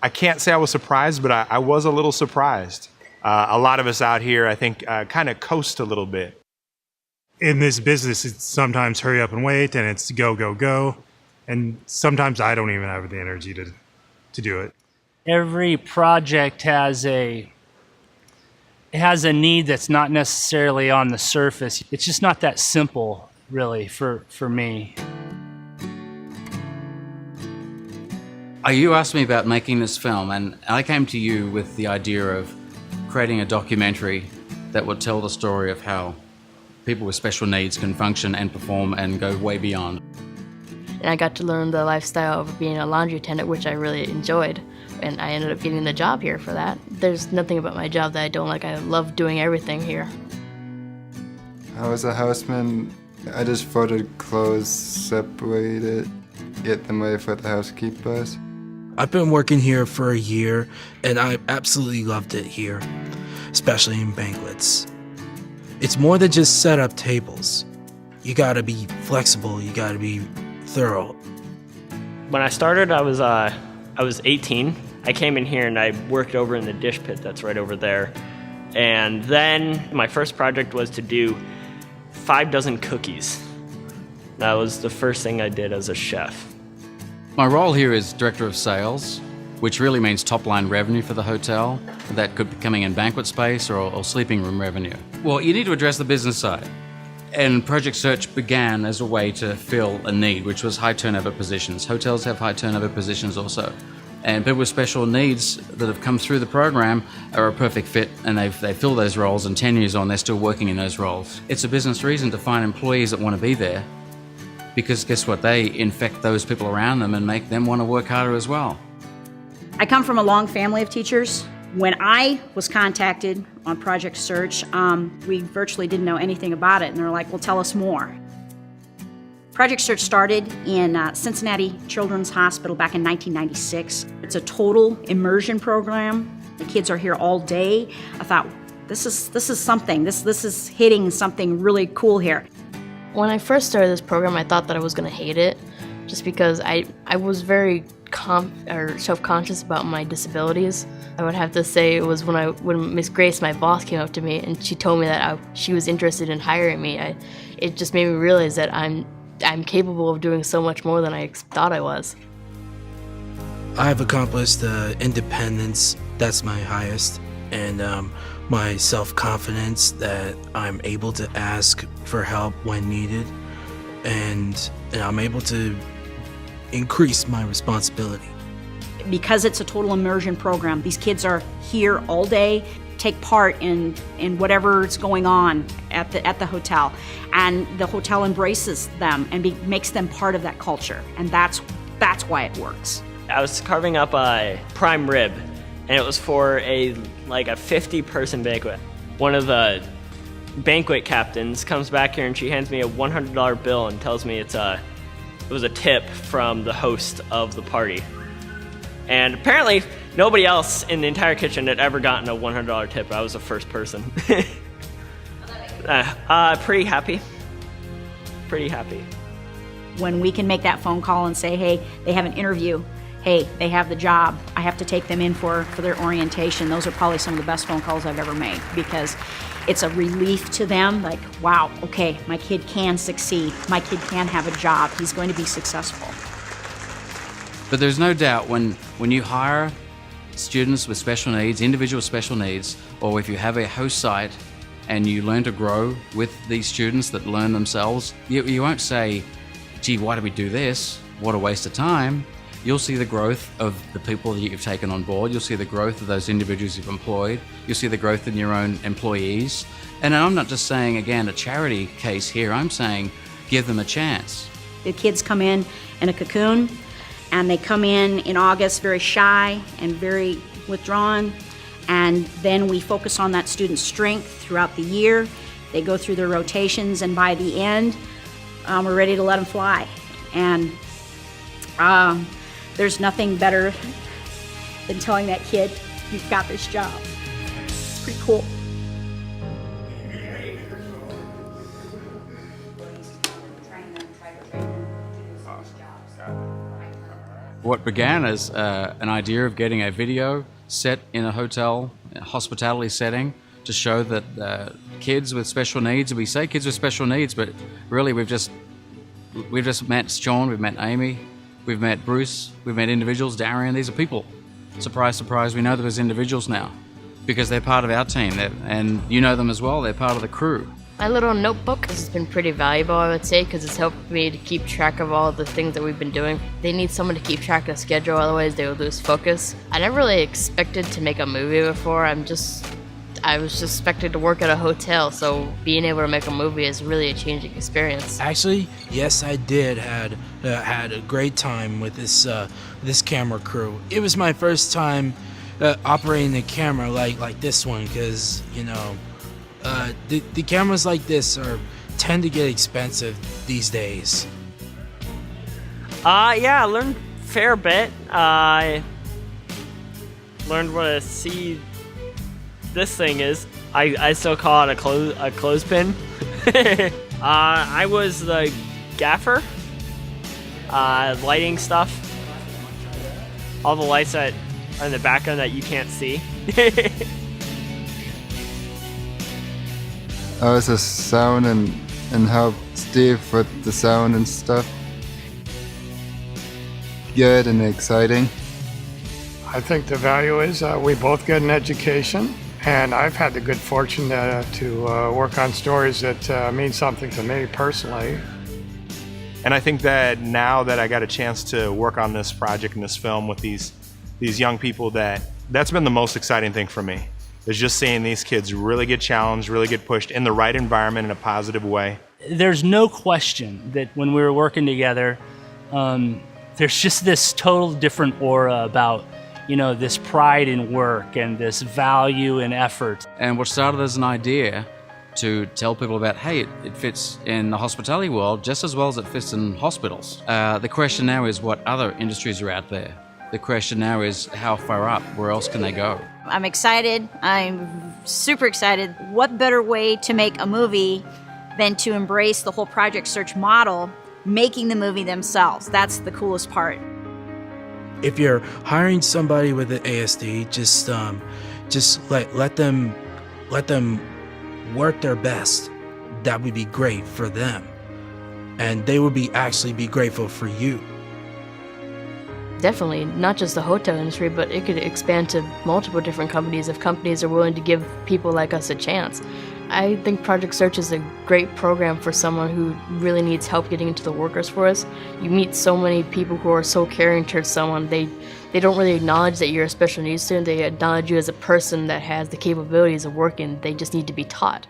I can't say I was surprised, but I was a little surprised. A lot of us out here, I think, kind of coast a little bit. In this business, it's sometimes hurry up and wait, and it's go, go, go. And sometimes I don't even have the energy to do it. Every project has a need that's not necessarily on the surface. It's just not that simple, really, for me. You asked me about making this film, and I came to you with the idea of creating a documentary that would tell the story of how people with special needs can function and perform and go way beyond. And I got to learn the lifestyle of being a laundry attendant, which I really enjoyed. And I ended up getting the job here for that. There's nothing about my job that I don't like. I love doing everything here. I was a houseman. I just folded clothes, separated, get them ready for the housekeepers. I've been working here for a year, and I absolutely loved it here, especially in banquets. It's more than just set up tables. You gotta be flexible, you gotta be thorough. When I started, I was 18. I came in here and I worked over in the dish pit that's right over there. And then my first project was to do 5 dozen cookies. That was the first thing I did as a chef. My role here is Director of Sales, which really means top-line revenue for the hotel. That could be coming in banquet space or sleeping room revenue. Well, you need to address the business side. And Project Search began as a way to fill a need, which was high turnover positions. Hotels have high turnover positions also. And people with special needs that have come through the program are a perfect fit, and they fill those roles, and 10 years on, they're still working in those roles. It's a business reason to find employees that want to be there, because guess what? They infect those people around them and make them want to work harder as well. I come from a long family of teachers. When I was contacted on Project Search, we virtually didn't know anything about it, and they're like, well, tell us more. Project Search started in Cincinnati Children's Hospital back in 1996. It's a total immersion program. The kids are here all day. I thought, this is something. This is hitting something really cool here. When I first started this program, I thought that I was going to hate it, just because I was very self-conscious about my disabilities. I would have to say it was when Miss Grace, my boss, came up to me and she told me that she was interested in hiring me. It just made me realize that I'm capable of doing so much more than I thought I was. I've accomplished independence, that's my highest, and my self-confidence that I'm able to ask for help when needed, and I'm able to increase my responsibility. Because it's a total immersion program, these kids are here all day, take part in whatever's going on at the hotel, and the hotel embraces them and makes them part of that culture, and that's why it works. I was carving up a prime rib, and it was for a 50-person banquet. One of the banquet captains comes back here and she hands me a $100 bill and tells me it was a tip from the host of the party. And apparently nobody else in the entire kitchen had ever gotten a $100 tip. I was the first person. Pretty happy. Pretty happy. When we can make that phone call and say, hey, they have an interview, hey, they have the job, I have to take them in for their orientation, those are probably some of the best phone calls I've ever made, because it's a relief to them, like, wow, okay, my kid can succeed, my kid can have a job, he's going to be successful. But there's no doubt when you hire students with special needs, individual special needs, or if you have a host site and you learn to grow with these students that learn themselves, you won't say, gee, why do we do this? What a waste of time. You'll see the growth of the people that you've taken on board. You'll see the growth of those individuals you've employed. You'll see the growth in your own employees. And I'm not just saying, again, a charity case here. I'm saying give them a chance. The kids come in a cocoon, and they come in August very shy and very withdrawn. And then we focus on that student's strength throughout the year. They go through their rotations, and by the end, we're ready to let them fly. And there's nothing better than telling that kid, you've got this job. It's pretty cool. What began as an idea of getting a video set in a hotel, a hospitality setting, to show that kids with special needs, we say kids with special needs, but really we've just met Sean, we've met Amy, we've met Bruce, we've met individuals, Darian, these are people. Surprise, surprise, we know them as individuals now because they're part of our team, and you know them as well, they're part of the crew. My little notebook has been pretty valuable, I would say, because it's helped me to keep track of all the things that we've been doing. They need someone to keep track of schedule, otherwise they would lose focus. I never really expected to make a movie before. I was just expected to work at a hotel, so being able to make a movie is really a changing experience. Actually, yes, I did had a great time with this camera crew. It was my first time operating a camera like this one, because the cameras like this tend to get expensive these days. Yeah, I learned a fair bit. I learned what a this thing is. I still call it a clothespin. I was the gaffer, lighting stuff, all the lights that are in the background that you can't see. I was a sound and helped Steve with the sound and stuff. Good and exciting. I think the value is we both get an education, and I've had the good fortune to work on stories that mean something to me personally. And I think that now that I got a chance to work on this project and this film with these young people, that's been the most exciting thing for me, is just seeing these kids really get challenged, really get pushed in the right environment in a positive way. There's no question that when we were working together, there's just this total different aura about, this pride in work and this value in effort. And what started as an idea to tell people about, hey, it fits in the hospitality world just as well as it fits in hospitals. The question now is what other industries are out there. The question now is how far up, where else can they go? I'm excited. I'm super excited. What better way to make a movie than to embrace the whole Project Search model, making the movie themselves? That's the coolest part. If you're hiring somebody with an ASD, just let them work their best. That would be great for them, and they would actually be grateful for you. Definitely, not just the hotel industry, but it could expand to multiple different companies if companies are willing to give people like us a chance. I think Project Search is a great program for someone who really needs help getting into the workers force. You meet so many people who are so caring towards someone. They don't really acknowledge that you're a special needs student. They acknowledge you as a person that has the capabilities of working. They just need to be taught.